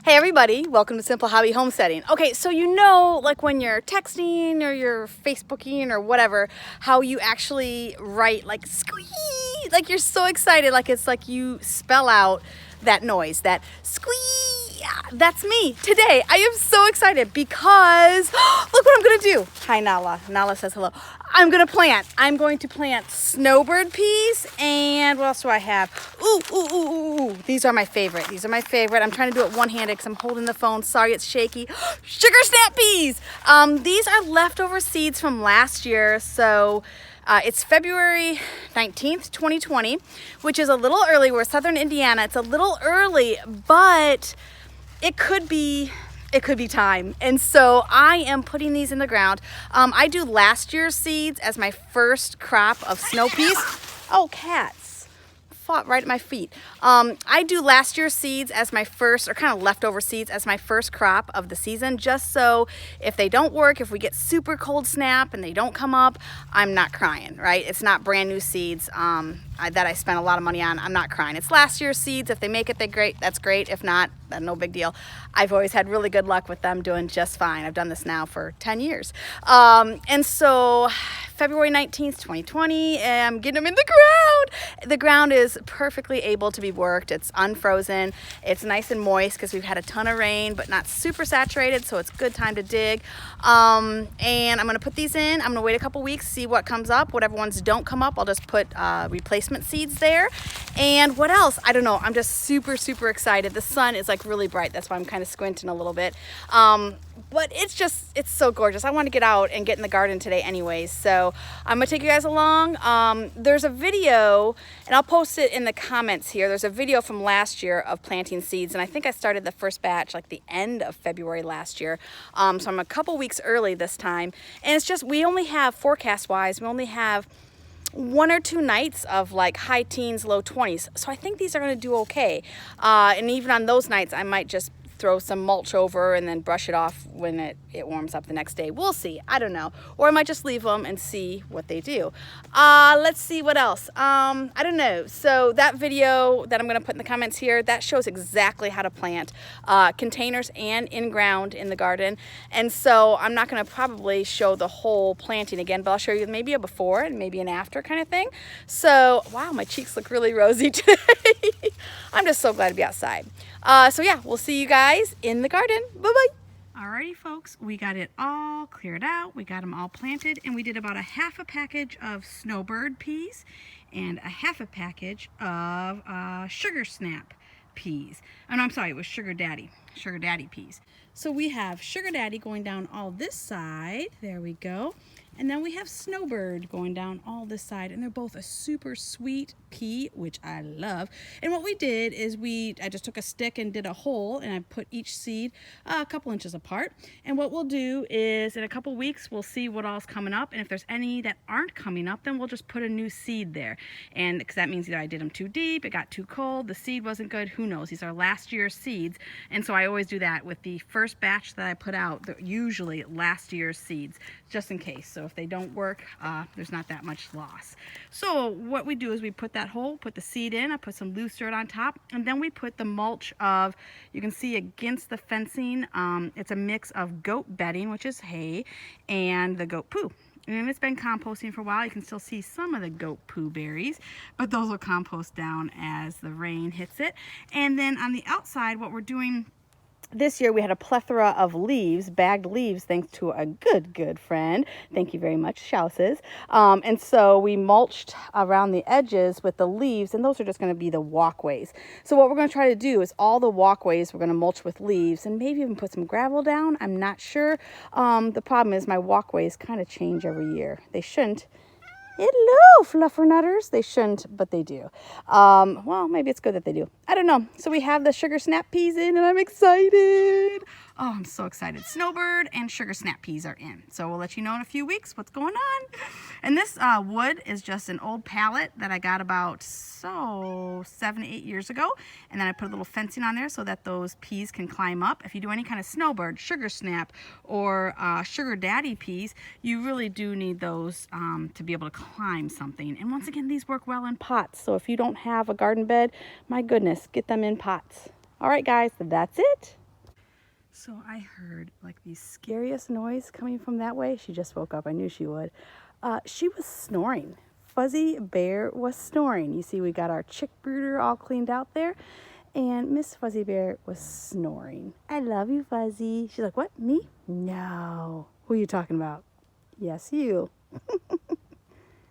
Hey everybody, welcome to Simple Hobby Homesteading. Okay, so you know, like when you're texting or you're Facebooking or whatever, how you actually write like squee, like you're so excited, like it's like you spell out that noise, that squee. Yeah, that's me today. I am so excited because look what I'm gonna do. Hi Nala. Nala says hello. I'm going to plant snowbird peas, and what else do I have? Ooh. These are my favorite. I'm trying to do it one-handed because I'm holding the phone. Sorry, it's shaky. Sugar snap peas. These are leftover seeds from last year. So it's February 19th, 2020, which is a little early. We're Southern Indiana. It's a little early, but it could be time. And so I am putting these in the ground. I do last year's seeds as my first crop of snow peas. Oh, cats fought right at my feet. I do last year's seeds as my first, or kind of leftover seeds as my first crop of the season, just so if they don't work, if we get super cold snap and they don't come up, I'm not crying, right? It's not brand new seeds that I spent a lot of money on. I'm not crying. It's last year's seeds. If they make it, that's great. If not, then no big deal. I've always had really good luck with them doing just fine. I've done this now for 10 years. And so February 19th, 2020, I'm getting them in the ground. The ground is perfectly able to be worked. It's unfrozen. It's nice and moist because we've had a ton of rain, but not super saturated, so it's a good time to dig. And I'm gonna put these in. I'm gonna wait a couple weeks, see what comes up. Whatever ones don't come up, I'll just put replacement seeds there. And what else? I don't know. I'm just super excited. The sun is like really bright. That's why I'm kind of squinting a little bit. But it's so gorgeous. I want to get out and get in the garden today anyways. So I'm gonna take you guys along. There's a video, and I'll post it in the comments here. There's a video from last year of planting seeds, and I think I started the first batch like the end of February last year. So I'm a couple weeks early this time. And it's just, we only have, forecast-wise, we only have 1 or 2 nights of like high teens, low 20s. So I think these are gonna do okay. And even on those nights, I might just throw some mulch over and then brush it off when it warms up the next day. We'll see. I don't know. Or I might just leave them and see what they do. Let's see what else. I don't know. So that video that I'm going to put in the comments here, that shows exactly how to plant containers and in ground in the garden. And so I'm not going to probably show the whole planting again, but I'll show you maybe a before and maybe an after kind of thing. So, wow, my cheeks look really rosy today. I'm just so glad to be outside. So yeah, we'll see you guys in the garden. Bye-bye. Alrighty folks, we got it all cleared out. We got them all planted, and we did about a half a package of snowbird peas and a half a package of sugar snap peas. Oh no, I'm sorry, it was sugar daddy peas. So we have sugar daddy going down all this side. There we go. And then we have snowbird going down all this side, and they're both a super sweet pea, which I love. And what we did is I just took a stick and did a hole, and I put each seed a couple inches apart. And what we'll do is in a couple weeks, we'll see what all's coming up. And if there's any that aren't coming up, then we'll just put a new seed there. And because that means either I did them too deep, it got too cold, the seed wasn't good, who knows? These are last year's seeds. And so I always do that with the first batch that I put out, they're usually last year's seeds, just in case. So if they don't work, there's not that much loss. So what we do is we put that hole, put the seed in, I put some loose dirt on top, and then we put the mulch of, you can see against the fencing, it's a mix of goat bedding, which is hay, and the goat poo. And it's been composting for a while. You can still see some of the goat poo berries, but those will compost down as the rain hits it. And then on the outside, what we're doing this year, we had a plethora of leaves, bagged leaves, thanks to a good friend. Thank you very much, Shouses. And so we mulched around the edges with the leaves, and those are just going to be the walkways. So what we're going to try to do is all the walkways we're going to mulch with leaves, and maybe even put some gravel down. I'm not sure. The problem is my walkways kind of change every year. They shouldn't. Hello, fluffernutters. They shouldn't, but they do. Well, maybe it's good that they do. I don't know. So we have the sugar snap peas in, and I'm excited. Oh, I'm so excited. Snowbird and sugar snap peas are in. So we'll let you know in a few weeks what's going on. And this wood is just an old pallet that I got about 7, 8 years ago. And then I put a little fencing on there so that those peas can climb up. If you do any kind of snowbird, sugar snap, or sugar daddy peas, you really do need those to be able to climb something. And once again, these work well in pots. So if you don't have a garden bed, my goodness, get them in pots. All right, guys, that's it. So I heard like the scariest noise coming from that way. She just woke up. I knew she would. She was snoring. Fuzzy Bear was snoring. You see, we got our chick brooder all cleaned out there, and Miss Fuzzy Bear was snoring. I love you, Fuzzy. She's like, what? Me? No. Who are you talking about? Yes, you.